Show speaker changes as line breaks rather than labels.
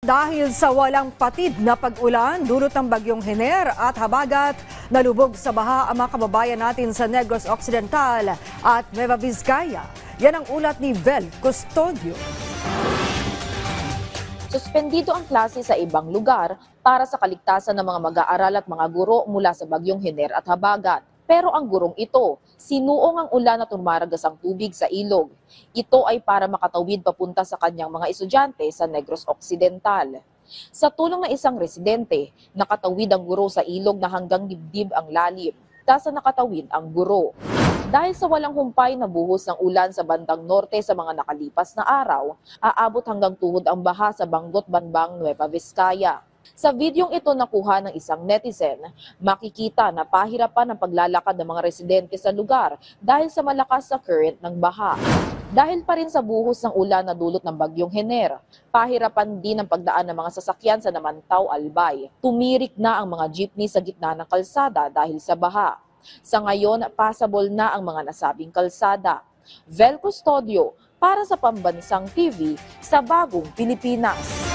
Dahil sa walang patid na pag-ulan, dulot ng bagyong Hener at habagat, nalubog sa baha ang mga kababayan natin sa Negros Occidental at Nueva Vizcaya. Yan ang ulat ni Vel Custodio.
Suspendido ang klase sa ibang lugar para sa kaligtasan ng mga mag-aaral at mga guro mula sa bagyong Hener at habagat. Pero ang gurong ito, sinuong ang ulan at tumaragas ang tubig sa ilog. Ito ay para makatawid papunta sa kanyang mga estudyante sa Negros Occidental. Sa tulong ng isang residente, nakatawid ang guro sa ilog na hanggang dibdib ang lalim. Tasa nakatawid ang guro. Dahil sa walang humpay na buhos ng ulan sa bandang norte sa mga nakalipas na araw, aabot hanggang tuhod ang baha sa Banggot-Banbang, Nueva Vizcaya. Sa videong ito nakuha ng isang netizen, makikita na pahirapan ang paglalakad ng mga residente sa lugar dahil sa malakas na current ng baha. Dahil pa rin sa buhos ng ulan na dulot ng bagyong Hener, pahirapan din ang pagdaan ng mga sasakyan sa Namantaw-Albay. Tumirik na ang mga jeepney sa gitna ng kalsada dahil sa baha. Sa ngayon, passable na ang mga nasabing kalsada. Vel Custodio para sa Pambansang TV sa Bagong Pilipinas.